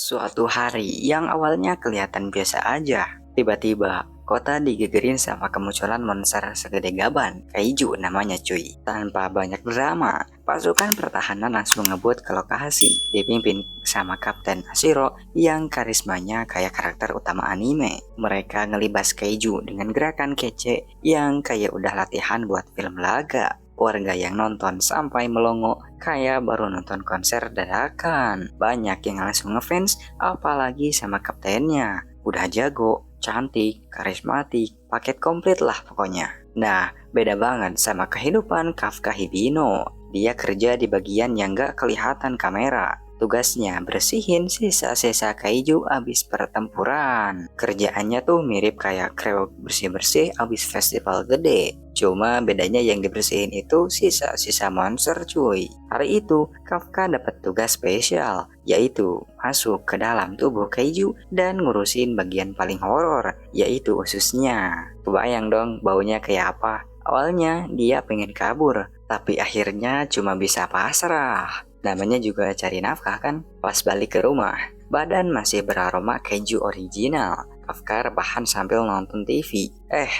Suatu hari yang awalnya kelihatan biasa aja, tiba-tiba kota digegerin sama kemunculan monster segede gaban, kaiju namanya cuy. Tanpa banyak drama, pasukan pertahanan langsung ngebut ke lokasi, dipimpin sama Kapten Ashiro yang karismanya kayak karakter utama anime. Mereka ngelibas kaiju dengan gerakan kece yang kayak udah latihan buat film laga. Warga yang nonton sampai melongo kayak baru nonton konser dadakan. Banyak yang langsung ngefans apalagi sama kaptennya. Udah jago, cantik, karismatik, paket komplit lah pokoknya. Nah, beda banget sama kehidupan Kafka Hibino. Dia kerja di bagian yang gak kelihatan kamera. Tugasnya bersihin sisa-sisa kaiju abis pertempuran. Kerjaannya tuh mirip kayak kreo bersih-bersih abis festival gede. Cuma bedanya yang dibersihin itu sisa-sisa monster cuy. Hari itu Kafka dapat tugas spesial, yaitu masuk ke dalam tubuh kaiju dan ngurusin bagian paling horor, yaitu ususnya. Kebayang dong baunya kayak apa? Awalnya dia pengen kabur, tapi akhirnya cuma bisa pasrah. Namanya juga cari nafkah kan? Pas balik ke rumah, badan masih beraroma keju original. Kafka rebahan sambil nonton TV.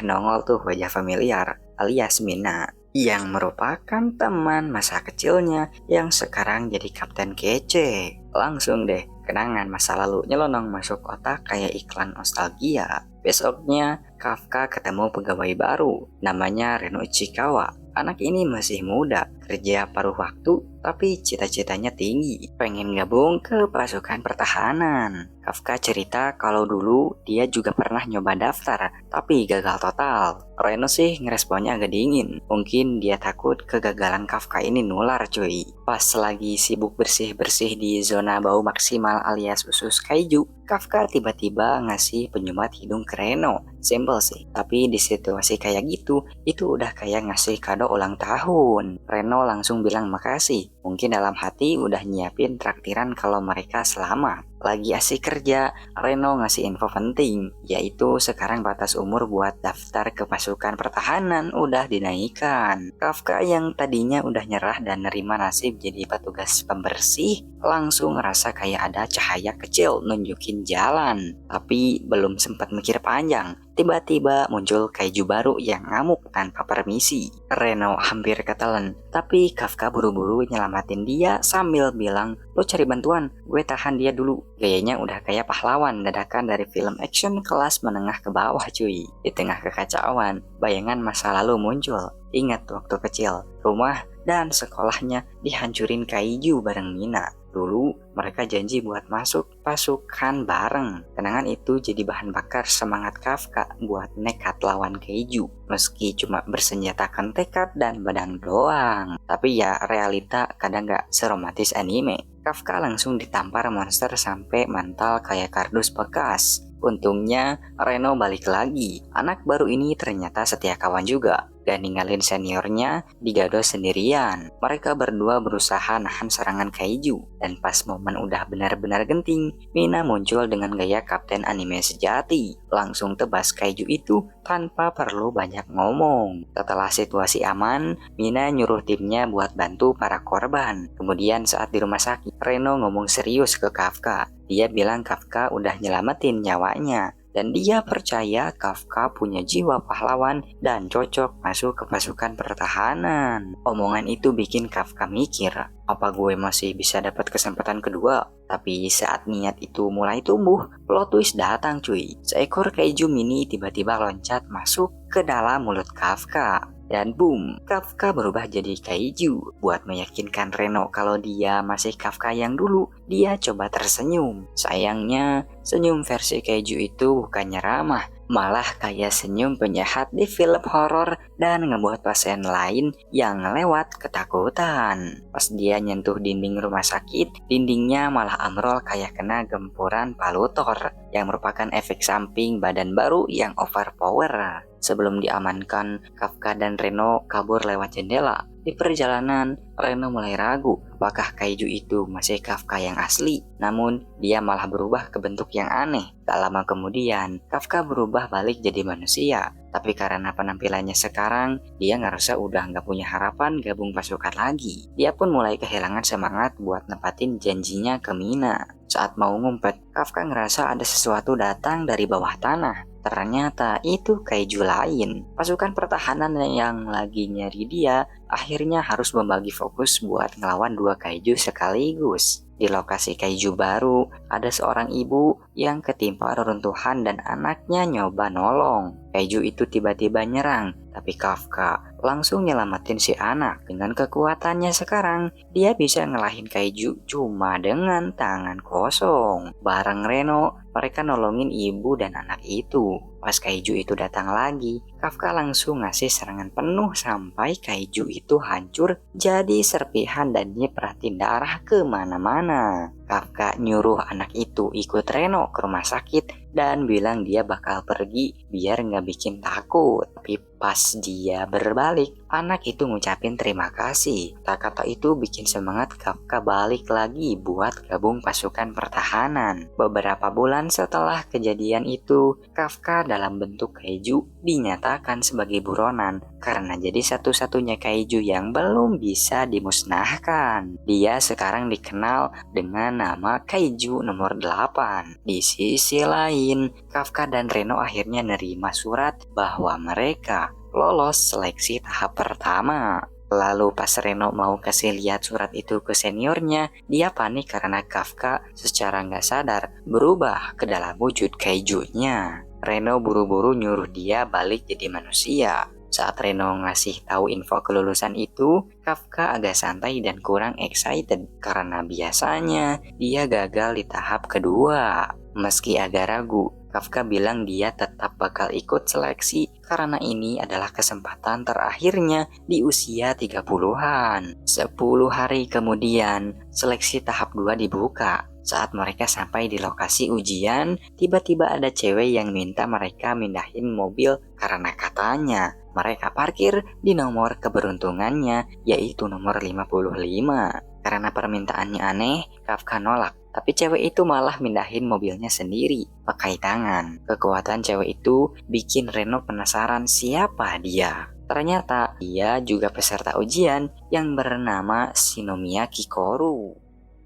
Nongol tuh wajah familiar, alias Mina, yang merupakan teman masa kecilnya yang sekarang jadi kapten kece. Langsung deh, kenangan masa lalu nyelonong masuk otak kayak iklan nostalgia. Besoknya, Kafka ketemu pegawai baru, namanya Reno Ichikawa. Anak ini masih muda, kerja paruh waktu, tapi cita-citanya tinggi, pengen gabung ke pasukan pertahanan. Kafka cerita kalau dulu dia juga pernah nyoba daftar, tapi gagal total. Reno sih ngeresponnya agak dingin, mungkin dia takut kegagalan Kafka ini nular cuy. Pas lagi sibuk bersih-bersih di zona bau maksimal alias usus kaiju, Kafka tiba-tiba ngasih penyumat hidung ke Reno. Simple sih, tapi di situasi kayak gitu, itu udah kayak ngasih kado ulang tahun. Reno langsung bilang makasih. Mungkin dalam hati udah nyiapin traktiran kalau mereka selamat. Lagi asik kerja, Reno ngasih info penting, yaitu sekarang batas umur buat daftar ke pasukan pertahanan udah dinaikkan. Kafka yang tadinya udah nyerah dan nerima nasib jadi petugas pembersih, langsung ngerasa kayak ada cahaya kecil nunjukin jalan. Tapi belum sempat mikir panjang, tiba-tiba muncul kaiju baru yang ngamuk tanpa permisi. Reno hampir ketelan, tapi Kafka buru-buru nyelamatin dia sambil bilang, "Lo cari bantuan, gue tahan dia dulu." Gayanya udah kayak pahlawan dadakan dari film action kelas menengah ke bawah cuy. Di tengah kekacauan, bayangan masa lalu muncul. Ingat waktu kecil, rumah dan sekolahnya dihancurin kaiju bareng Mina. Dulu mereka janji buat masuk pasukan bareng. Kenangan itu jadi bahan bakar semangat Kafka buat nekat lawan kaiju. Meski cuma bersenjatakan tekad dan badan doang. Tapi ya realita kadang gak seromantis anime. Kafka langsung ditampar monster sampai mantal kayak kardus bekas. Untungnya Reno balik lagi. Anak baru ini ternyata setia kawan juga. Gak ninggalin seniornya digado sendirian. Mereka berdua berusaha nahan serangan kaiju. Dan pas momen udah benar-benar genting, Mina muncul dengan gaya kapten anime sejati. Langsung tebas kaiju itu tanpa perlu banyak ngomong. Setelah situasi aman, Mina nyuruh timnya buat bantu para korban. Kemudian saat di rumah sakit, Reno ngomong serius ke Kafka. Dia bilang Kafka udah nyelamatin nyawanya. Dan dia percaya Kafka punya jiwa pahlawan dan cocok masuk ke pasukan pertahanan. Omongan itu bikin Kafka mikir, apa gue masih bisa dapat kesempatan kedua? Tapi saat niat itu mulai tumbuh, plot twist datang cuy. Seekor kaiju mini tiba-tiba loncat masuk ke dalam mulut Kafka. Dan boom, Kafka berubah jadi kaiju. Buat meyakinkan Reno kalau dia masih Kafka yang dulu, dia coba tersenyum. Sayangnya, senyum versi kaiju itu bukannya ramah, malah kayak senyum penjahat di film horor dan ngebuat pasien lain yang lewat ketakutan. Pas dia nyentuh dinding rumah sakit, dindingnya malah amrol kayak kena gempuran palutor, yang merupakan efek samping badan baru yang overpower. Sebelum diamankan, Kafka dan Reno kabur lewat jendela. Di Di perjalanan, Reno mulai ragu apakah kaiju itu masih Kafka yang asli. Namun, dia malah berubah ke bentuk yang aneh. Tak lama kemudian, Kafka berubah balik jadi manusia. Tapi karena penampilannya sekarang, dia ngerasa udah nggak punya harapan gabung pasukan lagi. Dia pun mulai kehilangan semangat buat nepatin janjinya ke Mina. Saat mau ngumpet, Kafka ngerasa ada sesuatu datang dari bawah tanah. Ternyata itu kaiju lain. Pasukan pertahanan yang lagi nyari dia akhirnya harus membagi fokus buat ngelawan dua kaiju sekaligus. Di lokasi kaiju baru, ada seorang ibu yang ketimpa reruntuhan dan anaknya nyoba nolong. Kaiju itu tiba-tiba nyerang, tapi Kafka langsung nyelamatin si anak. Dengan kekuatannya sekarang, dia bisa ngelahin kaiju cuma dengan tangan kosong. Bareng Reno, mereka nolongin ibu dan anak itu. Pas kaiju itu datang lagi, Kafka langsung ngasih serangan penuh sampai kaiju itu hancur jadi serpihan dan nyepratin darah kemana-mana. Kafka nyuruh anak itu ikut Reno ke rumah sakit dan bilang dia bakal pergi biar nggak bikin takut. Tapi pas dia berbalik, anak itu ngucapin terima kasih. Kata-kata itu bikin semangat Kafka balik lagi buat gabung pasukan pertahanan. Beberapa bulan setelah kejadian itu, Kafka dalam bentuk kaiju dinyatakan sebagai buronan karena jadi satu-satunya kaiju yang belum bisa dimusnahkan. Dia sekarang dikenal dengan nama kaiju nomor 8. Di sisi lain, Kafka dan Reno akhirnya nerima surat bahwa mereka lolos seleksi tahap pertama. Lalu pas Reno mau kasih lihat surat itu ke seniornya, dia panik karena Kafka secara nggak sadar berubah ke dalam wujud kaijunya. Reno buru-buru nyuruh dia balik jadi manusia. Saat Reno ngasih tahu info kelulusan itu, Kafka agak santai dan kurang excited karena biasanya dia gagal di tahap kedua. Meski agak ragu, Kafka bilang dia tetap bakal ikut seleksi karena ini adalah kesempatan terakhirnya di usia 30-an. 10 hari kemudian, seleksi tahap 2 dibuka. Saat mereka sampai di lokasi ujian, tiba-tiba ada cewek yang minta mereka mindahin mobil karena katanya mereka parkir di nomor keberuntungannya, yaitu nomor 55. Karena permintaannya aneh, Kafka nolak. Tapi cewek itu malah mindahin mobilnya sendiri pakai tangan. Kekuatan cewek itu bikin Reno penasaran siapa dia. Ternyata dia juga peserta ujian yang bernama Shinomiya Kikoru.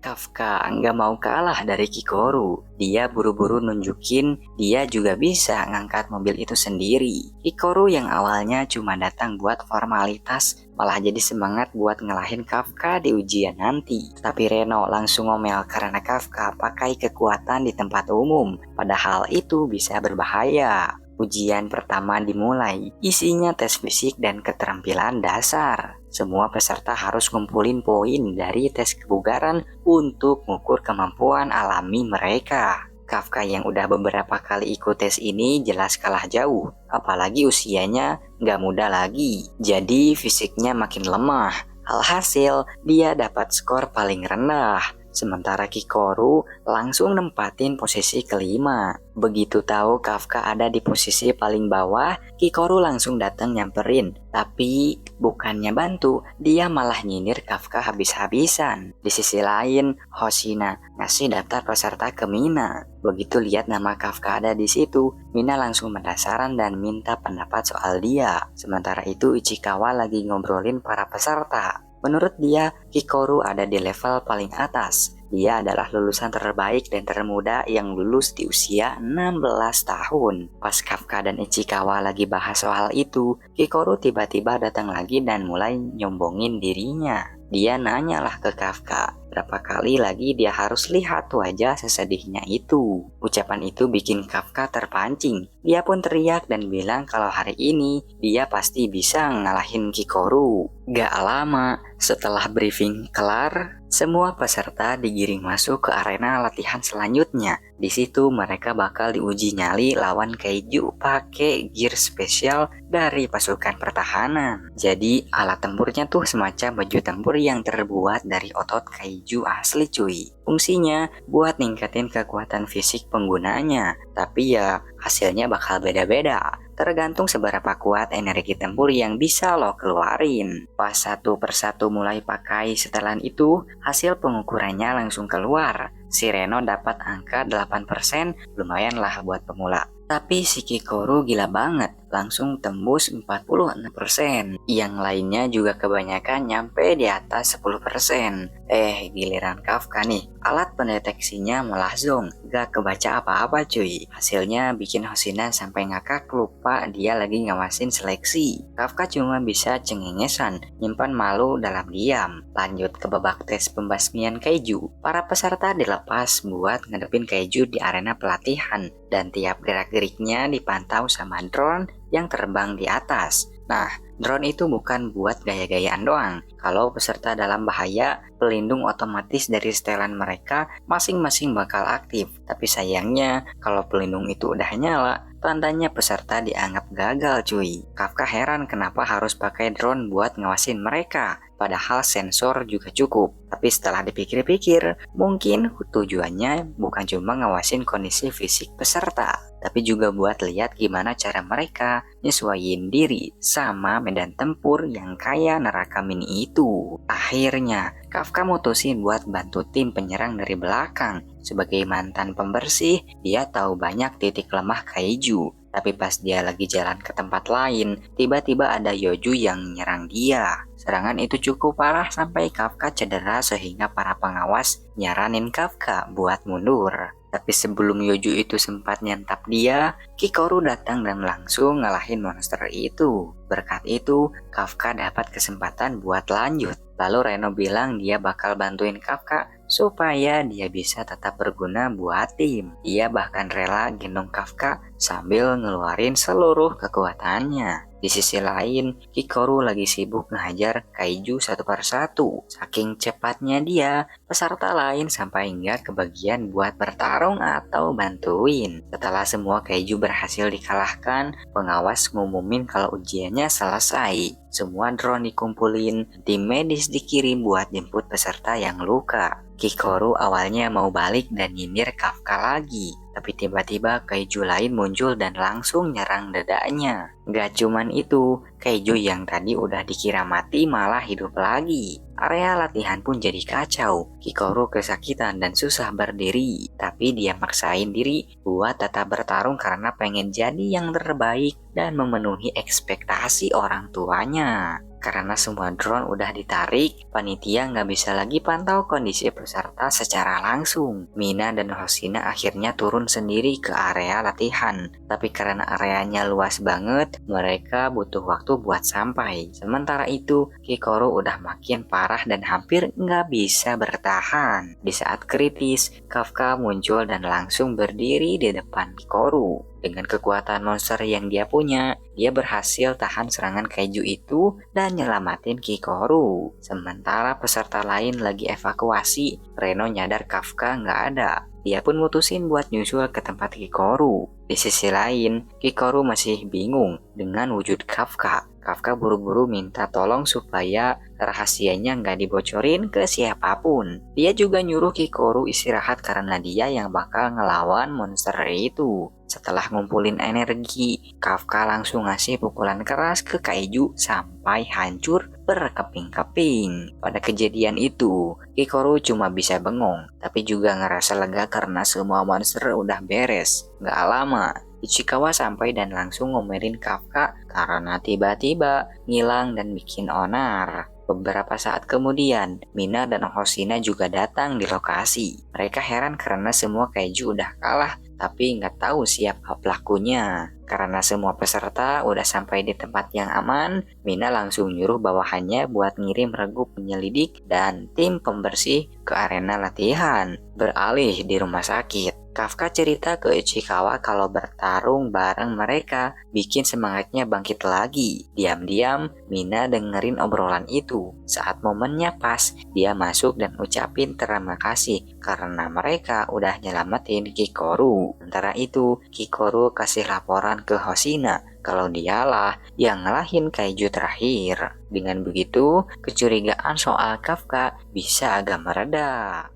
Kafka nggak mau kalah dari Kikoru. Dia buru-buru nunjukin dia juga bisa ngangkat mobil itu sendiri. Kikoru yang awalnya cuma datang buat formalitas malah jadi semangat buat ngelahin Kafka di ujian nanti. Tapi Reno langsung ngomel karena Kafka pakai kekuatan di tempat umum. Padahal itu bisa berbahaya. Ujian pertama dimulai, isinya tes fisik dan keterampilan dasar. Semua peserta harus ngumpulin poin dari tes kebugaran untuk mengukur kemampuan alami mereka. Kafka yang udah beberapa kali ikut tes ini jelas kalah jauh, apalagi usianya nggak muda lagi. Jadi fisiknya makin lemah. Alhasil, dia dapat skor paling rendah. Sementara Kikoru langsung nempatin posisi kelima. Begitu tahu Kafka ada di posisi paling bawah, Kikoru langsung datang nyamperin. Tapi bukannya bantu, dia malah nyindir Kafka habis-habisan. Di sisi lain, Hoshina ngasih daftar peserta ke Mina. Begitu lihat nama Kafka ada di situ, Mina langsung penasaran dan minta pendapat soal dia. Sementara itu Ichikawa lagi ngobrolin para peserta. Menurut dia, Kikoru ada di level paling atas. Dia adalah lulusan terbaik dan termuda yang lulus di usia 16 tahun. Pas Kafka dan Ichikawa lagi bahas soal itu, Kikoru tiba-tiba datang lagi dan mulai nyombongin dirinya. Dia nanyalah ke Kafka, berapa kali lagi dia harus lihat wajah sesedihnya itu. Ucapan itu bikin Kafka terpancing. Dia pun teriak dan bilang kalau hari ini dia pasti bisa ngalahin Kikoru. Gak lama, setelah briefing kelar, semua peserta digiring masuk ke arena latihan selanjutnya. Di situ mereka bakal diuji nyali lawan kaiju pakai gear spesial dari pasukan pertahanan. Jadi alat tempurnya tuh semacam baju tempur yang terbuat dari otot kaiju asli cuy. Fungsinya buat ningkatin kekuatan fisik penggunanya. Tapi ya hasilnya bakal beda-beda. tergantung seberapa kuat energi tempur yang bisa lo keluarin. Pas satu persatu mulai pakai setelan itu, hasil pengukurannya langsung keluar. Si Reno dapat angka 8%, lumayan lah buat pemula. Tapi si Kikoru gila banget, langsung tembus 46%. Yang lainnya juga kebanyakan nyampe di atas 10%. Giliran Kafka nih, alat pendeteksinya malah zonk, gak kebaca apa-apa cuy. Hasilnya bikin Hoshina sampai ngakak lupa dia lagi ngawasin seleksi. Kafka cuma bisa cengengesan, nyimpan malu dalam diam. Lanjut ke babak tes pembasmian Kaiju. Para peserta dilepas buat ngadepin Kaiju di arena pelatihan, dan tiap gerak-geriknya dipantau sama drone yang terbang di atas. Nah, drone itu bukan buat gaya-gayaan doang. Kalau peserta dalam bahaya, pelindung otomatis dari setelan mereka masing-masing bakal aktif. Tapi sayangnya, kalau pelindung itu udah nyala, tandanya peserta dianggap gagal cuy. Kafka heran kenapa harus pakai drone buat ngawasin mereka, padahal sensor juga cukup. Tapi setelah dipikir-pikir, mungkin tujuannya bukan cuma ngawasin kondisi fisik peserta, tapi juga buat lihat gimana cara mereka nyesuaiin diri sama medan tempur yang kayak neraka mini itu. Akhirnya, Kafka mutusin buat bantu tim penyerang dari belakang. Sebagai mantan pembersih, dia tahu banyak titik lemah Kaiju. Tapi pas dia lagi jalan ke tempat lain, tiba-tiba ada Yoju yang nyerang dia. Serangan itu cukup parah sampai Kafka cedera sehingga para pengawas nyaranin Kafka buat mundur. Tapi sebelum Yoju itu sempat nyantap dia, Kikoru datang dan langsung ngalahin monster itu. Berkat itu, Kafka dapat kesempatan buat lanjut. Lalu Reno bilang dia bakal bantuin Kafka supaya dia bisa tetap berguna buat tim. Dia bahkan rela gendong Kafka sambil ngeluarin seluruh kekuatannya. Di sisi lain, Kikoru lagi sibuk ngehajar Kaiju satu persatu. Saking cepatnya dia, peserta lain sampai nggak kebagian buat bertarung atau bantuin. Setelah semua Kaiju berhasil dikalahkan, pengawas ngumumin kalau ujiannya selesai. Semua drone dikumpulin, tim medis dikirim buat jemput peserta yang luka. Kikoru awalnya mau balik dan nyindir Kafka lagi, tapi tiba-tiba Kaiju lain muncul dan langsung nyerang dadanya. Gak cuman itu, Kaiju yang tadi udah dikira mati malah hidup lagi. Area latihan pun jadi kacau. Kikoru kesakitan dan susah berdiri, tapi dia maksain diri buat tetap bertarung karena pengen jadi yang terbaik dan memenuhi ekspektasi orang tuanya. Karena semua drone udah ditarik, panitia nggak bisa lagi pantau kondisi peserta secara langsung. Mina dan Hoshina akhirnya turun sendiri ke area latihan. Tapi karena areanya luas banget, mereka butuh waktu buat sampai. Sementara itu, Kikoru udah makin parah dan hampir nggak bisa bertahan. Di saat kritis, Kafka muncul dan langsung berdiri di depan Kikoru. Dengan kekuatan monster yang dia punya, dia berhasil tahan serangan Kaiju itu dan nyelamatin Kikoru. Sementara peserta lain lagi evakuasi, Reno nyadar Kafka nggak ada. Dia pun mutusin buat nyusul ke tempat Kikoru. Di sisi lain, Kikoru masih bingung dengan wujud Kafka. Kafka buru-buru minta tolong supaya rahasianya nggak dibocorin ke siapapun. Dia juga nyuruh Kikoru istirahat karena dia yang bakal ngelawan monster itu. Setelah ngumpulin energi, Kafka langsung ngasih pukulan keras ke Kaiju sampai hancur berkeping-keping. Pada kejadian itu, Kikoru cuma bisa bengong, tapi juga ngerasa lega karena semua monster udah beres. Gak lama, Ichikawa sampai dan langsung ngomelin Kafka karena tiba-tiba ngilang dan bikin onar. Beberapa saat kemudian, Mina dan Hoshina juga datang di lokasi. Mereka heran karena semua Kaiju udah kalah, tapi nggak tahu siapa pelakunya. Karena semua peserta udah sampai di tempat yang aman, Mina langsung nyuruh bawahannya buat ngirim regu penyelidik dan tim pembersih ke arena latihan, beralih di rumah sakit. Kafka cerita ke Ichikawa kalau bertarung bareng mereka bikin semangatnya bangkit lagi. Diam-diam, Mina dengerin obrolan itu. Saat momennya pas, dia masuk dan ucapin terima kasih karena mereka udah nyelamatin Kikoru. Sementara itu, Kikoru kasih laporan ke Hoshina kalau dialah yang ngalahin Kaiju terakhir. Dengan begitu, kecurigaan soal Kafka bisa agak mereda.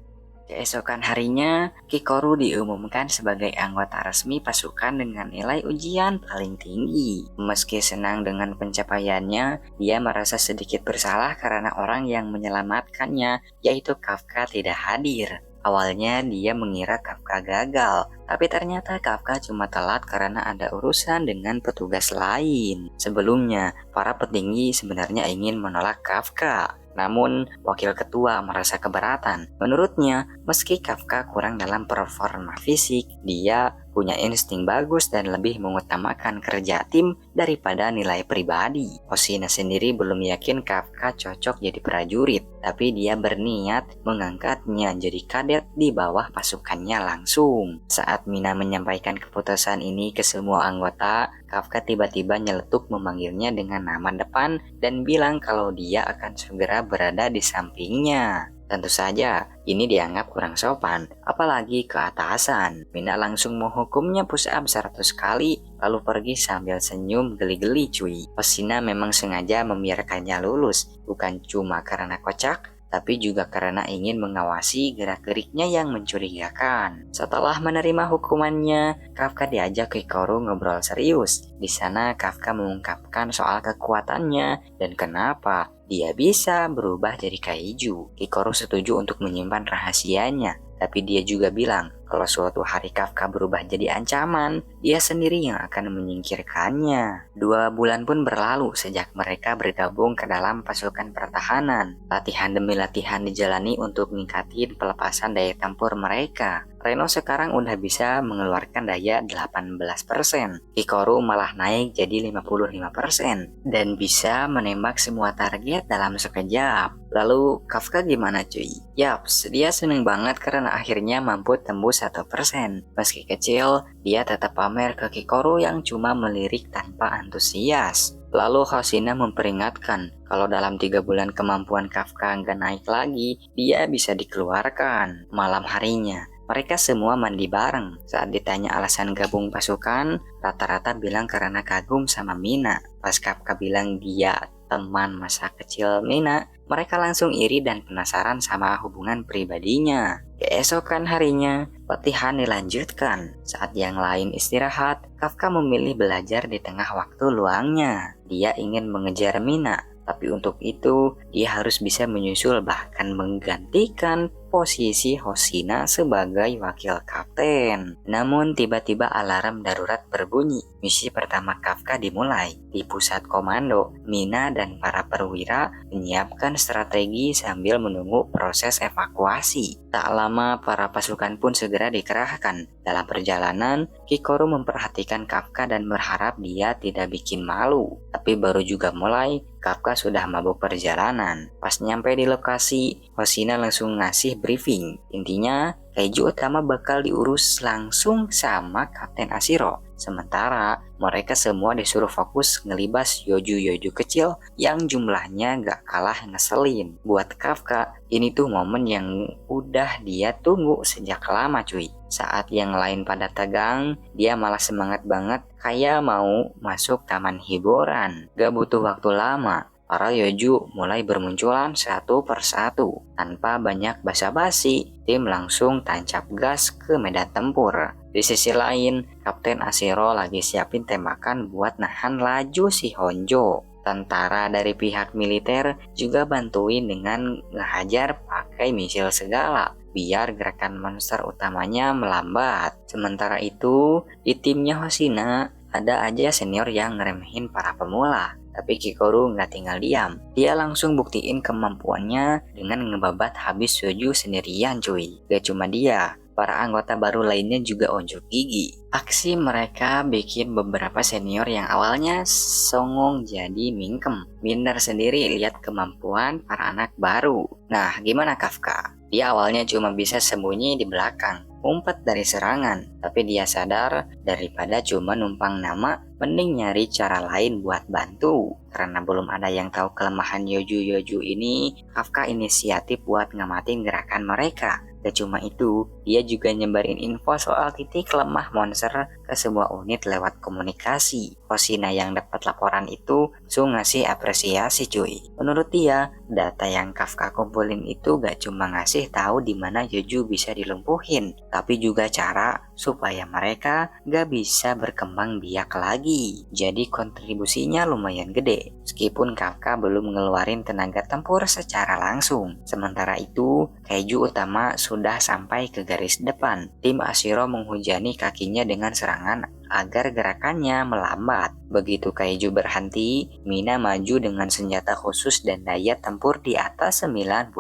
Keesokan harinya, Kikoru diumumkan sebagai anggota resmi pasukan dengan nilai ujian paling tinggi. Meski senang dengan pencapaiannya, dia merasa sedikit bersalah karena orang yang menyelamatkannya, yaitu Kafka, tidak hadir. Awalnya dia mengira Kafka gagal, tapi ternyata Kafka cuma telat karena ada urusan dengan petugas lain. Sebelumnya, para petinggi sebenarnya ingin menolak Kafka. Namun, wakil ketua merasa keberatan. Menurutnya, meski Kafka kurang dalam performa fisik, dia punya insting bagus dan lebih mengutamakan kerja tim daripada nilai pribadi. Hoshina sendiri belum yakin Kafka cocok jadi prajurit, tapi dia berniat mengangkatnya jadi kadet di bawah pasukannya langsung. Saat Mina menyampaikan keputusan ini ke semua anggota, Kafka tiba-tiba nyeletuk memanggilnya dengan nama depan dan bilang kalau dia akan segera berada di sampingnya. Tentu saja, ini dianggap kurang sopan, apalagi ke atasan. Mina langsung menghukumnya push up 100 kali, lalu pergi sambil senyum geli-geli cuy. Hoshina memang sengaja membiarkannya lulus, bukan cuma karena kocak, tapi juga karena ingin mengawasi gerak-geriknya yang mencurigakan. Setelah menerima hukumannya, Kafka diajak ke Kikoru ngobrol serius. Di sana Kafka mengungkapkan soal kekuatannya dan kenapa dia bisa berubah jadi kaiju. Kikoru setuju untuk menyimpan rahasianya, tapi dia juga bilang kalau suatu hari Kafka berubah jadi ancaman, dia sendiri yang akan menyingkirkannya. 2 bulan pun berlalu sejak mereka bergabung ke dalam pasukan pertahanan. Latihan demi latihan dijalani untuk meningkatin pelepasan daya tempur mereka. Reno sekarang udah bisa mengeluarkan daya 18%. Kikoru malah naik jadi 55% dan bisa menembak semua target dalam sekejap. Lalu Kafka gimana cuy? Yaps, dia seneng banget karena akhirnya mampu tembus 1%. Meski kecil, dia tetap pamer ke Kikoru yang cuma melirik tanpa antusias. Lalu Hoshina memperingatkan kalau dalam 3 bulan kemampuan Kafka nggak naik lagi, dia bisa dikeluarkan. Malam harinya, mereka semua mandi bareng. Saat ditanya alasan gabung pasukan, rata-rata bilang karena kagum sama Mina. Pas Kafka bilang dia teman masa kecil Mina, mereka langsung iri dan penasaran sama hubungan pribadinya. Keesokan harinya, latihan dilanjutkan. Saat yang lain istirahat, Kafka memilih belajar di tengah waktu luangnya. Dia ingin mengejar Mina, tapi untuk itu dia harus bisa menyusul bahkan menggantikan posisi Hoshina sebagai wakil kapten. Namun tiba-tiba alarm darurat berbunyi. Misi pertama Kafka dimulai. Di pusat komando, Mina dan para perwira menyiapkan strategi sambil menunggu proses evakuasi. Tak lama para pasukan pun segera dikerahkan. Dalam perjalanan, Kikoru memperhatikan Kafka dan berharap dia tidak bikin malu. Tapi baru juga mulai, Kafka sudah mabuk perjalanan. Pas nyampe di lokasi, Hoshina langsung ngasih briefing. Intinya, kaiju utama bakal diurus langsung sama Kapten Ashiro. Sementara mereka semua disuruh fokus ngelibas yoju-yoju kecil yang jumlahnya gak kalah ngeselin. Buat Kafka, ini tuh momen yang udah dia tunggu sejak lama cuy. Saat yang lain pada tegang, dia malah semangat banget kayak mau masuk taman hiburan. Gak butuh waktu lama, para yoju mulai bermunculan satu persatu. Tanpa banyak basa-basi, tim langsung tancap gas ke medan tempur. Di sisi lain, Kapten Ashiro lagi siapin tembakan buat nahan laju si Honjo. Tentara dari pihak militer juga bantuin dengan ngehajar pakai misil segala, biar gerakan monster utamanya melambat. Sementara itu, di timnya Hoshina, ada aja senior yang ngeremehin para pemula. Tapi Kikoru nggak tinggal diam. Dia langsung buktiin kemampuannya dengan ngebabat habis Yoju sendirian cuy. Gak cuma dia, para anggota baru lainnya juga unjuk gigi. Aksi mereka bikin beberapa senior yang awalnya songong jadi mingkem. Minder sendiri lihat kemampuan para anak baru. Nah, gimana Kafka? Dia awalnya cuma bisa sembunyi di belakang, ngumpet dari serangan, tapi dia sadar daripada cuma numpang nama, mending nyari cara lain buat bantu. Karena belum ada yang tahu kelemahan Yoju-Yoju ini, Kafka inisiatif buat ngamatin gerakan mereka. Gak cuma itu, dia juga nyebarin info soal titik lemah monster ke semua unit lewat komunikasi. Hoshina yang dapat laporan itu langsung ngasih apresiasi cuy. Menurut dia, data yang Kafka kumpulin itu gak cuma ngasih tahu di mana Yuju bisa dilumpuhin, tapi juga cara supaya mereka gak bisa berkembang biak lagi. Jadi kontribusinya lumayan gede, meskipun Kafka belum ngeluarin tenaga tempur secara langsung. Sementara itu, Kaiju utama sudah sampai ke garis depan. Tim Ashiro menghujani kakinya dengan serangan agar gerakannya melambat. Begitu Kaiju berhenti, Mina maju dengan senjata khusus dan daya tempur di atas 90%.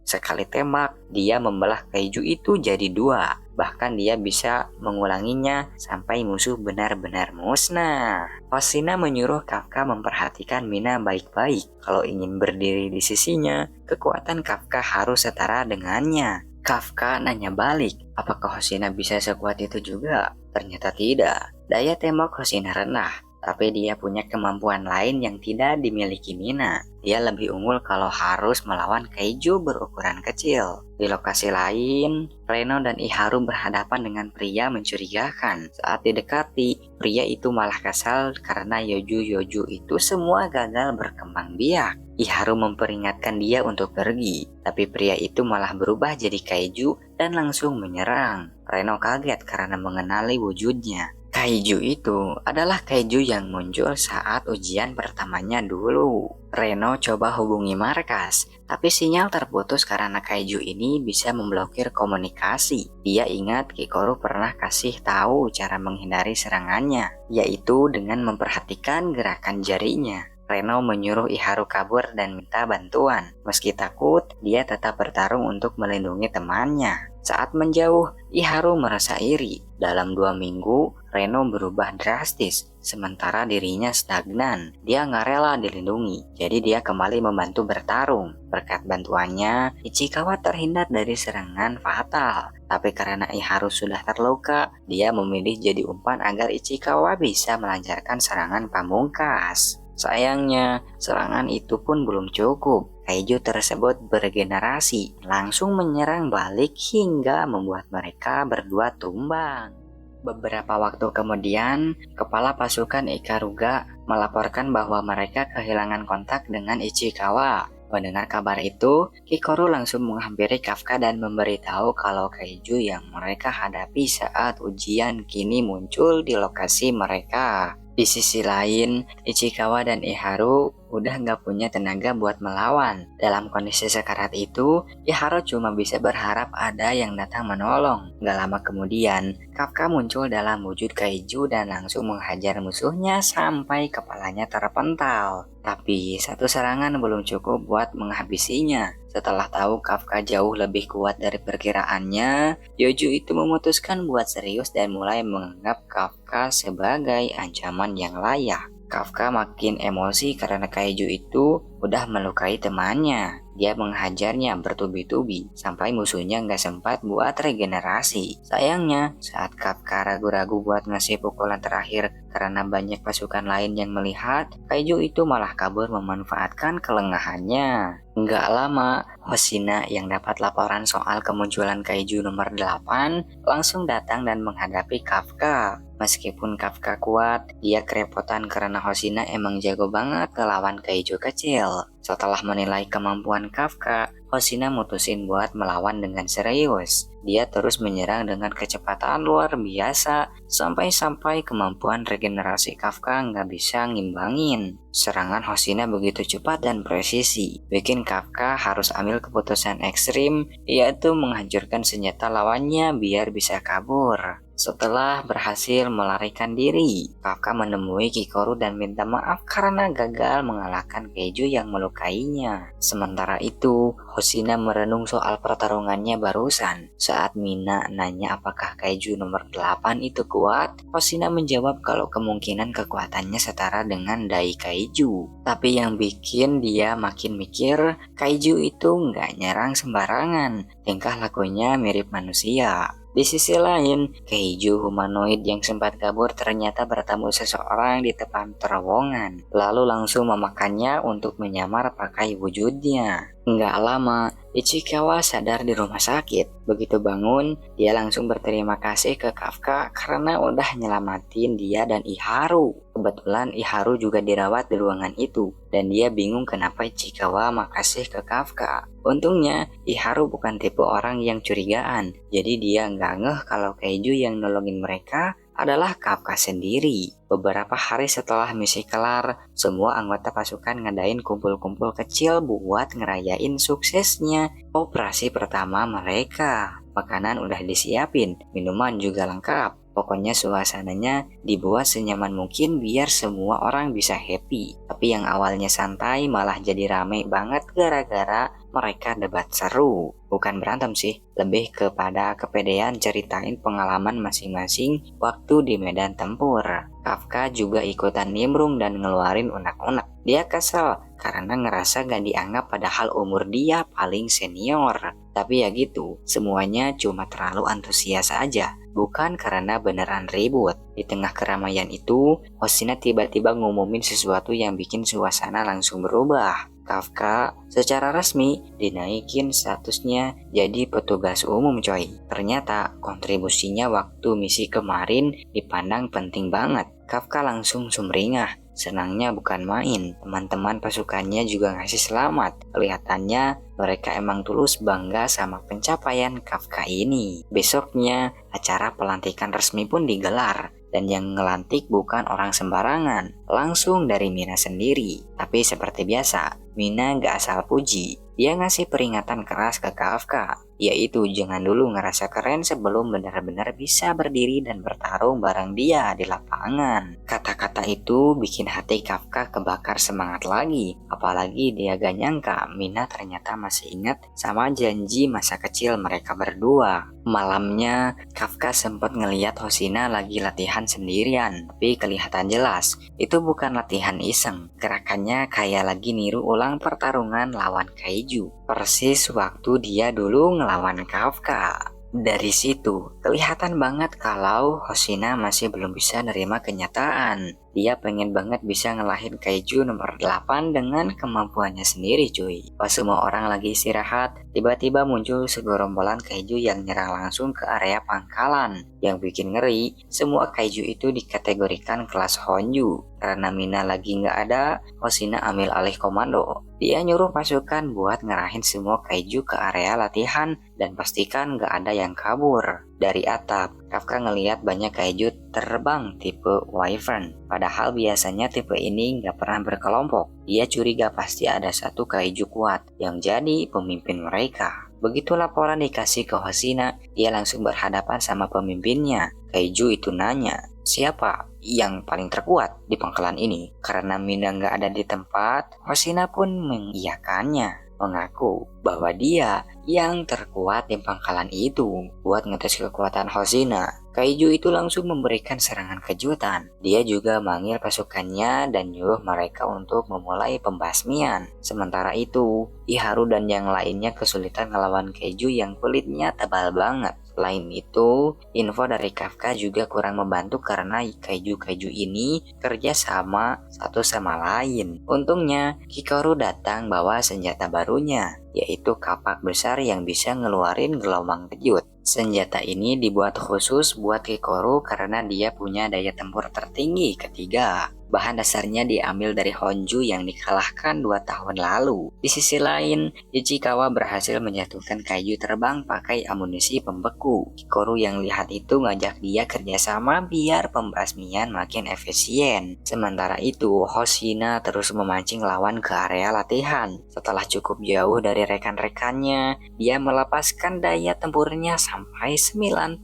Sekali tembak, dia membelah Kaiju itu jadi dua. Bahkan dia bisa mengulanginya sampai musuh benar-benar musnah. Hoshina menyuruh Kafka memperhatikan Mina baik-baik. Kalau ingin berdiri di sisinya, kekuatan Kafka harus setara dengannya. Kafka nanya balik, apakah Hoshina bisa sekuat itu juga? Ternyata tidak. Daya tembak Hoshina rendah, tapi dia punya kemampuan lain yang tidak dimiliki Mina. Dia lebih unggul kalau harus melawan Kaiju berukuran kecil. Di lokasi lain, Reno dan Iharu berhadapan dengan pria mencurigakan. Saat didekati, pria itu malah kesal karena Yoju itu semua gagal berkembang biak. Iharu memperingatkan dia untuk pergi, tapi pria itu malah berubah jadi Kaiju dan langsung menyerang. Reno kaget karena mengenali wujudnya. Kaiju itu adalah Kaiju yang muncul saat ujian pertamanya dulu. Reno coba hubungi markas, tapi sinyal terputus karena Kaiju ini bisa memblokir komunikasi. Dia ingat Kikoru pernah kasih tahu cara menghindari serangannya, yaitu dengan memperhatikan gerakan jarinya. Reno menyuruh Iharu kabur dan minta bantuan. Meski takut, dia tetap bertarung untuk melindungi temannya. Saat menjauh, Iharu merasa iri. Dalam 2 minggu, Reno berubah drastis, sementara dirinya stagnan. Dia nggak rela dilindungi, jadi dia kembali membantu bertarung. Berkat bantuannya, Ichikawa terhindar dari serangan fatal. Tapi karena Iharu sudah terluka, dia memilih jadi umpan agar Ichikawa bisa melancarkan serangan pamungkas. Sayangnya, serangan itu pun belum cukup. Kaiju tersebut beregenerasi, langsung menyerang balik hingga membuat mereka berdua tumbang. Beberapa waktu kemudian, kepala pasukan Ikaruga melaporkan bahwa mereka kehilangan kontak dengan Ichikawa. Mendengar kabar itu, Kikoru langsung menghampiri Kafka dan memberitahu kalau Kaiju yang mereka hadapi saat ujian kini muncul di lokasi mereka. Di sisi lain, Ichikawa dan Iharu udah nggak punya tenaga buat melawan. Dalam kondisi sekarat itu, Iharu cuma bisa berharap ada yang datang menolong. Gak lama kemudian, Kafka muncul dalam wujud Kaiju dan langsung menghajar musuhnya sampai kepalanya terpental. Tapi satu serangan belum cukup buat menghabisinya. Setelah tahu Kafka jauh lebih kuat dari perkiraannya, Yoju itu memutuskan buat serius dan mulai menganggap Kafka sebagai ancaman yang layak. Kafka makin emosi karena Kaiju itu udah melukai temannya. Dia menghajarnya bertubi-tubi sampai musuhnya nggak sempat buat regenerasi. Sayangnya, saat Kafka ragu-ragu buat ngasih pukulan terakhir karena banyak pasukan lain yang melihat, Kaiju itu malah kabur memanfaatkan kelengahannya. Nggak lama, Hoshina yang dapat laporan soal kemunculan Kaiju nomor 8 langsung datang dan menghadapi Kafka. Meskipun Kafka kuat, dia kerepotan karena Hoshina emang jago banget ngelawan Kaiju kecil. Setelah menilai kemampuan Kafka, Hoshina mutusin buat melawan dengan serius. Dia terus menyerang dengan kecepatan luar biasa, sampai-sampai kemampuan regenerasi Kafka nggak bisa ngimbangin. Serangan Hoshina begitu cepat dan presisi, bikin Kafka harus ambil keputusan ekstrim, yaitu menghancurkan senjata lawannya biar bisa kabur. Setelah berhasil melarikan diri, Kafka menemui Kikoru dan minta maaf karena gagal mengalahkan Kaiju yang melukainya. Sementara itu, Hoshina merenung soal pertarungannya barusan. Saat Mina nanya apakah Kaiju nomor 8 itu kuat, Hoshina menjawab kalau kemungkinan kekuatannya setara dengan Dai Kaiju. Tapi yang bikin dia makin mikir, Kaiju itu nggak nyerang sembarangan. Tingkah lakunya mirip manusia. Di sisi lain, Kaiju humanoid yang sempat kabur ternyata bertemu seseorang di depan terowongan, lalu langsung memakannya untuk menyamar pakai wujudnya. Nggak lama, Ichikawa sadar di rumah sakit. Begitu bangun, dia langsung berterima kasih ke Kafka karena udah nyelamatin dia dan Iharu. Kebetulan Iharu juga dirawat di ruangan itu, dan dia bingung kenapa Ichikawa makasih ke Kafka. Untungnya, Iharu bukan tipe orang yang curigaan, jadi dia nggak ngeh kalau Kaiju yang nolongin mereka adalah Kafka sendiri. Beberapa hari setelah misi kelar, semua anggota pasukan ngadain kumpul-kumpul kecil buat ngerayain suksesnya operasi pertama mereka. Makanan udah disiapin, minuman juga lengkap. Pokoknya suasananya dibuat senyaman mungkin biar semua orang bisa happy. Tapi yang awalnya santai malah jadi rame banget gara-gara mereka debat seru. Bukan berantem sih, lebih kepada kepedean ceritain pengalaman masing-masing waktu di medan tempur. Kafka juga ikutan nimbrung dan ngeluarin unek-unek. Dia kesel karena ngerasa gak dianggap padahal umur dia paling senior. Tapi ya gitu, semuanya cuma terlalu antusias aja. Bukan karena beneran ribut. Di tengah keramaian itu, Hoshina tiba-tiba ngumumin sesuatu yang bikin suasana langsung berubah. Kafka secara resmi dinaikin statusnya jadi petugas umum coy. Ternyata kontribusinya waktu misi kemarin dipandang penting banget. Kafka langsung sumringah. Senangnya bukan main, teman-teman pasukannya juga ngasih selamat. Kelihatannya mereka emang tulus bangga sama pencapaian Kafka ini. Besoknya, acara pelantikan resmi pun digelar. Dan yang ngelantik bukan orang sembarangan, langsung dari Mina sendiri. Tapi seperti biasa, Mina gak asal puji. Dia ngasih peringatan keras ke Kafka, yaitu jangan dulu ngerasa keren sebelum benar-benar bisa berdiri dan bertarung bareng dia di lapangan. Kata-kata itu bikin hati Kafka kebakar semangat lagi, apalagi dia gak nyangka Mina ternyata masih ingat sama janji masa kecil mereka berdua. Malamnya, Kafka sempat ngeliat Hoshina lagi latihan sendirian, tapi kelihatan jelas itu bukan latihan iseng. Gerakannya kayak lagi niru ulang pertarungan lawan Kaiju, persis waktu dia dulu ngelawan Kafka. Dari situ, kelihatan banget kalau Hoshina masih belum bisa nerima kenyataan. Dia pengen banget bisa ngelahin Kaiju nomor 8 dengan kemampuannya sendiri cuy. Pas semua orang lagi istirahat, tiba-tiba muncul segerombolan Kaiju yang nyerang langsung ke area pangkalan. Yang bikin ngeri, semua Kaiju itu dikategorikan kelas Honju. Karena Mina lagi nggak ada, Hoshina ambil alih komando. Dia nyuruh pasukan buat ngerahin semua Kaiju ke area latihan dan pastikan nggak ada yang kabur. Dari atap, Kafka ngelihat banyak Kaiju terbang tipe Wyvern. Padahal biasanya tipe ini nggak pernah berkelompok. Dia curiga pasti ada satu Kaiju kuat yang jadi pemimpin mereka. Begitu laporan dikasih ke Hoshina, dia langsung berhadapan sama pemimpinnya. Kaiju itu nanya, siapa yang paling terkuat di pangkalan ini? Karena Mina nggak ada di tempat, Hoshina pun mengiyakannya, mengaku bahwa dia yang terkuat di pangkalan itu. Buat ngetes kekuatan Hoshina, Kaiju itu langsung memberikan serangan kejutan. Dia juga manggil pasukannya dan nyuruh mereka untuk memulai pembasmian. Sementara itu, Iharu dan yang lainnya kesulitan ngelawan Kaiju yang kulitnya tebal banget. Selain itu, info dari Kafka juga kurang membantu karena Kaiju-Kaiju ini kerja sama satu sama lain. Untungnya, Kikoru datang bawa senjata barunya, yaitu kapak besar yang bisa ngeluarin gelombang kejut. Senjata ini dibuat khusus buat Kikoru karena dia punya daya tempur tertinggi ketiga. Bahan dasarnya diambil dari Honju yang dikalahkan 2 tahun lalu. Di sisi lain, Ichikawa berhasil menjatuhkan Kaiju terbang pakai amunisi pembeku. Kikoru yang lihat itu ngajak dia kerjasama biar pembasmian makin efisien. Sementara itu, Hoshina terus memancing lawan ke area latihan. Setelah cukup jauh dari rekan-rekannya, dia melepaskan daya tempurnya sampai 92%.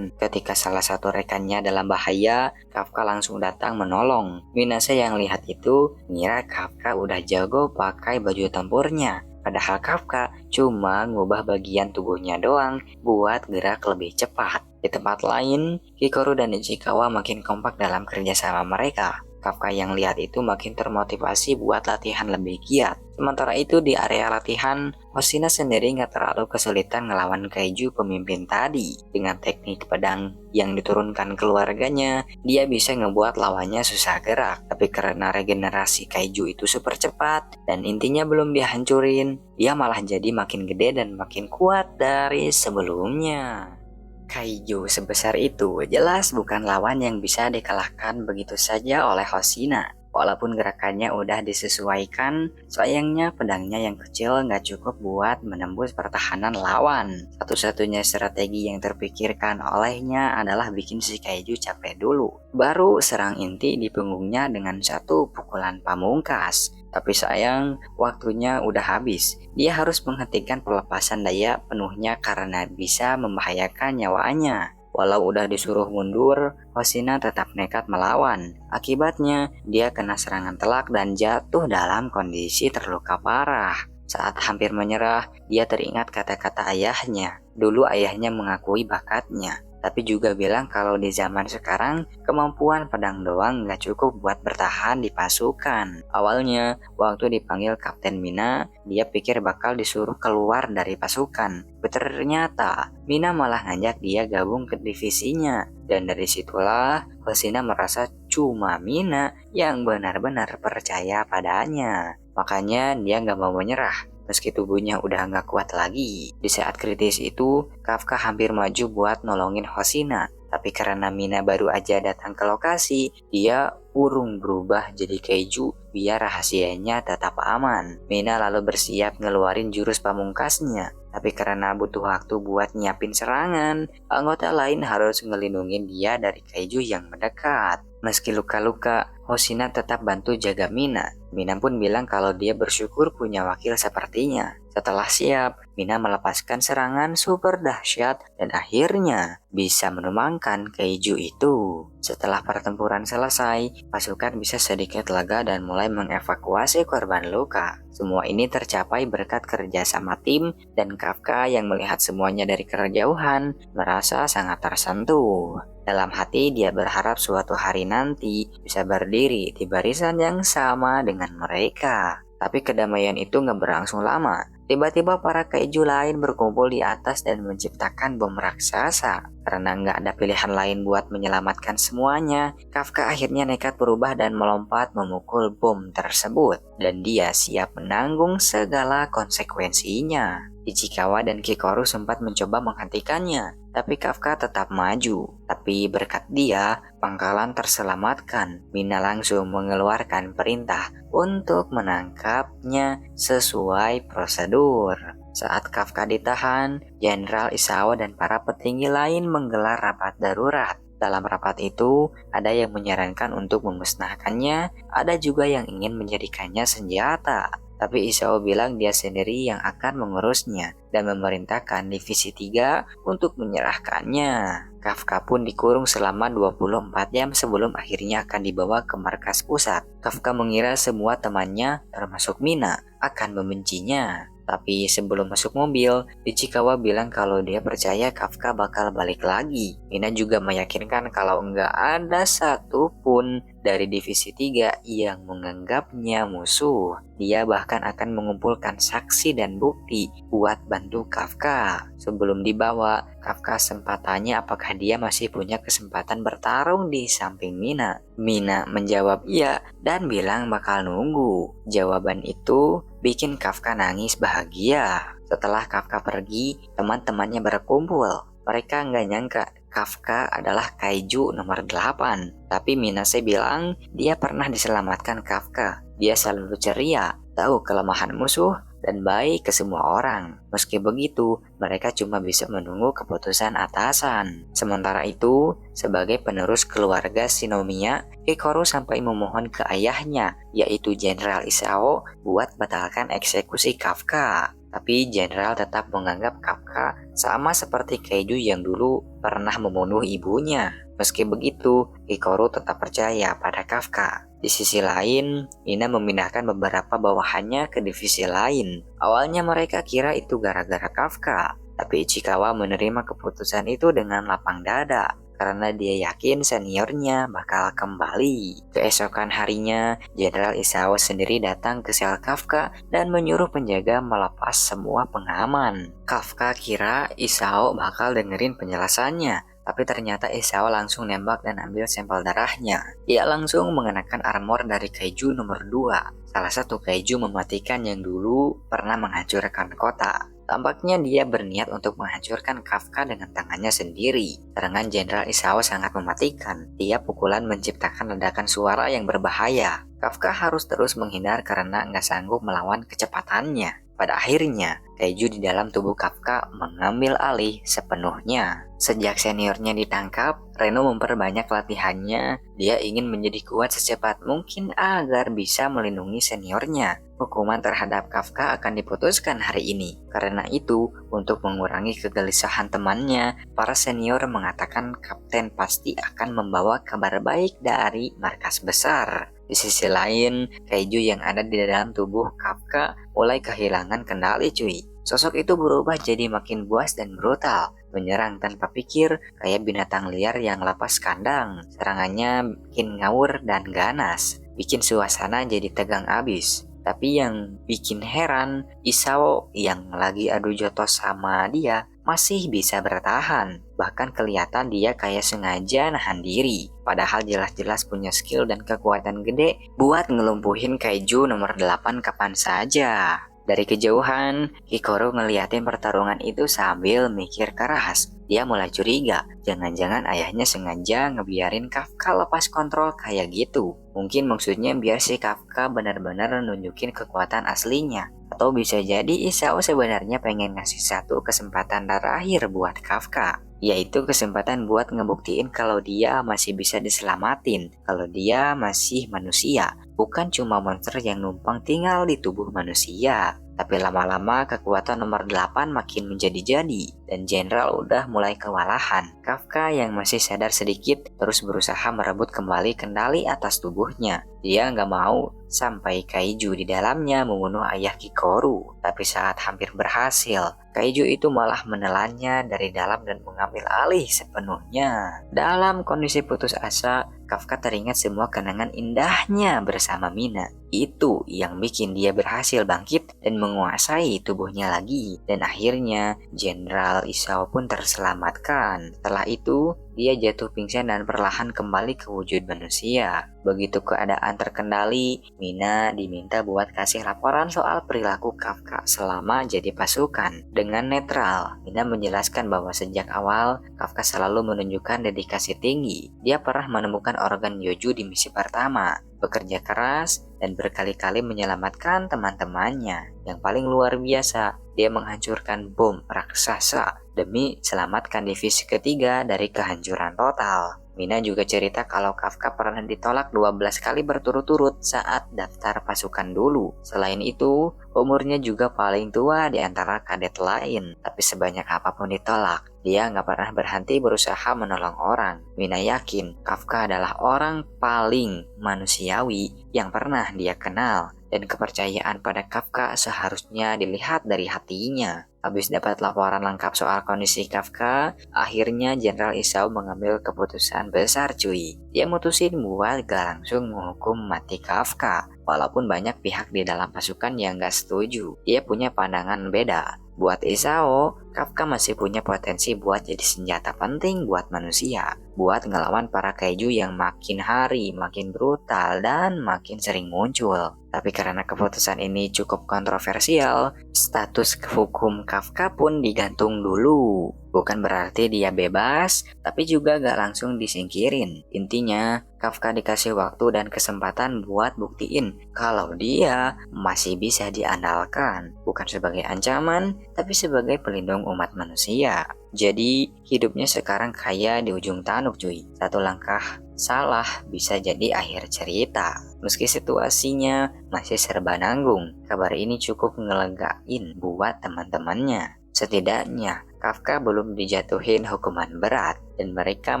Ketika salah satu rekannya dalam bahaya, Kafka langsung datang menolong. Minase yang lihat itu ngira Kafka udah jago pakai baju tempurnya. Padahal Kafka cuma ngubah bagian tubuhnya doang buat gerak lebih cepat. Di tempat lain, Kikoru dan Ichikawa makin kompak dalam kerjasama mereka. Kafka yang lihat itu makin termotivasi buat latihan lebih giat. Sementara itu di area latihan, Hoshina sendiri nggak terlalu kesulitan ngelawan kaiju pemimpin tadi. Dengan teknik pedang yang diturunkan keluarganya, dia bisa ngebuat lawannya susah gerak. Tapi karena regenerasi kaiju itu super cepat dan intinya belum dihancurin, dia malah jadi makin gede dan makin kuat dari sebelumnya. Kaiju sebesar itu jelas bukan lawan yang bisa dikalahkan begitu saja oleh Hoshina. Walaupun gerakannya udah disesuaikan, sayangnya pedangnya yang kecil nggak cukup buat menembus pertahanan lawan. Satu-satunya strategi yang terpikirkan olehnya adalah bikin si kaiju capek dulu. Baru serang inti di punggungnya dengan satu pukulan pamungkas. Tapi sayang, waktunya udah habis. Dia harus menghentikan pelepasan daya penuhnya karena bisa membahayakan nyawanya. Walau udah disuruh mundur, Hoshina tetap nekat melawan. Akibatnya, dia kena serangan telak dan jatuh dalam kondisi terluka parah. Saat hampir menyerah, dia teringat kata-kata ayahnya. Dulu ayahnya mengakui bakatnya, tapi juga bilang kalau di zaman sekarang kemampuan pedang doang nggak cukup buat bertahan di pasukan. Awalnya, waktu dipanggil Kapten Mina, dia pikir bakal disuruh keluar dari pasukan. Tapi ternyata Mina malah ngajak dia gabung ke divisinya. Dan dari situlah Hoshina merasa cuma Mina yang benar-benar percaya padanya. Makanya dia nggak mau menyerah. Meski tubuhnya udah nggak kuat lagi. Di saat kritis itu, Kafka hampir maju buat nolongin Hoshina. Tapi karena Mina baru aja datang ke lokasi, dia urung berubah jadi kaiju biar rahasianya tetap aman. Mina lalu bersiap ngeluarin jurus pamungkasnya. Tapi karena butuh waktu buat nyiapin serangan, anggota lain harus ngelindungin dia dari kaiju yang mendekat. Meski luka-luka, Hoshina tetap bantu jaga Mina. Mina pun bilang kalau dia bersyukur punya wakil sepertinya. Setelah siap, Mina melepaskan serangan super dahsyat dan akhirnya bisa menumbangkan kaiju itu. Setelah pertempuran selesai, pasukan bisa sedikit lega dan mulai mengevakuasi korban luka. Semua ini tercapai berkat kerja sama tim dan Kafka yang melihat semuanya dari kejauhan merasa sangat tersentuh. Dalam hati dia berharap suatu hari nanti bisa berdiri di barisan yang sama dengan mereka. Tapi kedamaian itu nggak berlangsung lama. Tiba-tiba para kaiju lain berkumpul di atas dan menciptakan bom raksasa. Karena nggak ada pilihan lain buat menyelamatkan semuanya, Kafka akhirnya nekat berubah dan melompat memukul bom tersebut. Dan dia siap menanggung segala konsekuensinya. Ichikawa dan Kikoru sempat mencoba menghentikannya, tapi Kafka tetap maju. Tapi berkat dia, pangkalan terselamatkan. Mina langsung mengeluarkan perintah untuk menangkapnya sesuai prosedur. Saat Kafka ditahan, Jenderal Isao dan para petinggi lain menggelar rapat darurat. Dalam rapat itu, ada yang menyarankan untuk memusnahkannya, ada juga yang ingin menjadikannya senjata. Tapi Isao bilang dia sendiri yang akan mengurusnya dan memerintahkan Divisi 3 untuk menyerahkannya. Kafka pun dikurung selama 24 jam sebelum akhirnya akan dibawa ke markas pusat. Kafka mengira semua temannya, termasuk Mina, akan membencinya. Tapi sebelum masuk mobil, Ichikawa bilang kalau dia percaya Kafka bakal balik lagi. Mina juga meyakinkan kalau nggak ada satupun dari Divisi 3 yang menganggapnya musuh. Dia bahkan akan mengumpulkan saksi dan bukti buat bantu Kafka. Sebelum dibawa, Kafka sempat tanya apakah dia masih punya kesempatan bertarung di samping Mina. Mina menjawab iya dan bilang bakal nunggu. Jawaban itu bikin Kafka nangis bahagia. Setelah Kafka pergi, teman-temannya berkumpul. Mereka nggak nyangka Kafka adalah kaiju nomor 8. Tapi Minase bilang dia pernah diselamatkan Kafka. Dia selalu ceria, tahu kelemahan musuh, dan baik ke semua orang. Meski begitu, mereka cuma bisa menunggu keputusan atasan. Sementara itu, sebagai penerus keluarga Shinomiya, Kikoru sampai memohon ke ayahnya, yaitu Jenderal Isao, buat batalkan eksekusi Kafka. Tapi Jenderal tetap menganggap Kafka sama seperti kaiju yang dulu pernah membunuh ibunya. Meski begitu, Kikoru tetap percaya pada Kafka. Di sisi lain, Mina memindahkan beberapa bawahannya ke divisi lain. Awalnya mereka kira itu gara-gara Kafka, tapi Ichikawa menerima keputusan itu dengan lapang dada. karena dia yakin seniornya bakal kembali. Keesokan harinya, Jenderal Isao sendiri datang ke sel Kafka dan menyuruh penjaga melepas semua pengaman. Kafka kira Isao bakal dengerin penjelasannya, tapi ternyata Isao langsung nembak dan ambil sampel darahnya. Dia langsung mengenakan armor dari kaiju nomor 2, salah satu kaiju mematikan yang dulu pernah menghancurkan kota. Tampaknya dia berniat untuk menghancurkan Kafka dengan tangannya sendiri. Serangan Jenderal Isao sangat mematikan. Tiap pukulan menciptakan ledakan suara yang berbahaya. Kafka harus terus menghindar karena nggak sanggup melawan kecepatannya. Pada akhirnya, kaiju di dalam tubuh Kafka mengambil alih sepenuhnya. Sejak seniornya ditangkap, Reno memperbanyak latihannya. Dia ingin menjadi kuat secepat mungkin agar bisa melindungi seniornya. Hukuman terhadap Kafka akan diputuskan hari ini. Karena itu, untuk mengurangi kegelisahan temannya, para senior mengatakan kapten pasti akan membawa kabar baik dari markas besar. Di sisi lain, kaiju yang ada di dalam tubuh Kafka mulai kehilangan kendali cuy. Sosok itu berubah jadi makin buas dan brutal, menyerang tanpa pikir kayak binatang liar yang lepas kandang. Serangannya bikin ngawur dan ganas, bikin suasana jadi tegang abis. Tapi yang bikin heran, Isao yang lagi adu jotos sama dia masih bisa bertahan. Bahkan kelihatan dia kayak sengaja nahan diri. Padahal jelas-jelas punya skill dan kekuatan gede buat ngelumpuhin kaiju nomor 8 kapan saja. Dari kejauhan, Hikaru ngeliatin pertarungan itu sambil mikir keras. Dia mulai curiga, jangan-jangan ayahnya sengaja ngebiarin Kafka lepas kontrol kayak gitu. Mungkin maksudnya biar si Kafka benar-benar nunjukin kekuatan aslinya. Atau bisa jadi Isao sebenarnya pengen ngasih satu kesempatan terakhir buat Kafka, yaitu kesempatan buat ngebuktiin kalau dia masih bisa diselamatin, kalau dia masih manusia, bukan cuma monster yang numpang tinggal di tubuh manusia. Tapi lama-lama kekuatan nomor 8 makin menjadi-jadi dan Jenderal udah mulai kewalahan. Kafka yang masih sadar sedikit terus berusaha merebut kembali kendali atas tubuhnya. Dia nggak mau sampai kaiju di dalamnya membunuh ayah Hikaru. Tapi saat hampir berhasil, kaiju itu malah menelannya dari dalam dan mengambil alih sepenuhnya. Dalam kondisi putus asa, Kafka teringat semua kenangan indahnya bersama Mina. Itu yang bikin dia berhasil bangkit dan menguasai tubuhnya lagi. Dan akhirnya Jenderal Isao pun terselamatkan. Setelah itu, dia jatuh pingsan dan perlahan kembali ke wujud manusia. Begitu keadaan terkendali, Mina diminta buat kasih laporan soal perilaku Kafka selama jadi pasukan. Dengan netral, Mina menjelaskan bahwa sejak awal, Kafka selalu menunjukkan dedikasi tinggi. Dia pernah menemukan organ Yoju di misi pertama, bekerja keras, dan berkali-kali menyelamatkan teman-temannya. Yang paling luar biasa, dia menghancurkan bom raksasa demi selamatkan divisi ketiga dari kehancuran total. Mina juga cerita kalau Kafka pernah ditolak 12 kali berturut-turut saat daftar pasukan dulu. Selain itu, umurnya juga paling tua di antara kadet lain. Tapi sebanyak apapun ditolak, dia nggak pernah berhenti berusaha menolong orang. Mina yakin Kafka adalah orang paling manusiawi yang pernah dia kenal. Dan kepercayaan pada Kafka seharusnya dilihat dari hatinya. Habis dapat laporan lengkap soal kondisi Kafka, akhirnya Jenderal Isao mengambil keputusan besar cuy. Dia mutusin buat gak langsung menghukum mati Kafka. Walaupun banyak pihak di dalam pasukan yang gak setuju, dia punya pandangan beda. Buat Isao, Kafka masih punya potensi buat jadi senjata penting buat manusia, buat ngelawan para kaiju yang makin hari makin brutal dan makin sering muncul. Tapi karena keputusan ini cukup kontroversial, status hukum Kafka pun digantung dulu. Bukan berarti dia bebas, tapi juga gak langsung disingkirin. Intinya, Kafka dikasih waktu dan kesempatan buat buktiin kalau dia masih bisa diandalkan. Bukan sebagai ancaman, tapi sebagai pelindung umat manusia. Jadi, hidupnya sekarang kayak di ujung tanduk cuy. Satu langkah salah bisa jadi akhir cerita. Meski situasinya masih serba nanggung, kabar ini cukup ngelegain buat teman-temannya. Setidaknya, Kafka belum dijatuhin hukuman berat dan mereka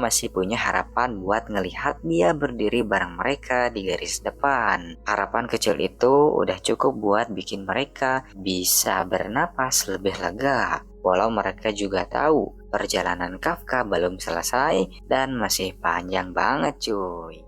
masih punya harapan buat ngelihat dia berdiri bareng mereka di garis depan. Harapan kecil itu udah cukup buat bikin mereka bisa bernapas lebih lega. Walau mereka juga tahu Perjalanan Kafka belum selesai dan masih panjang banget cuy.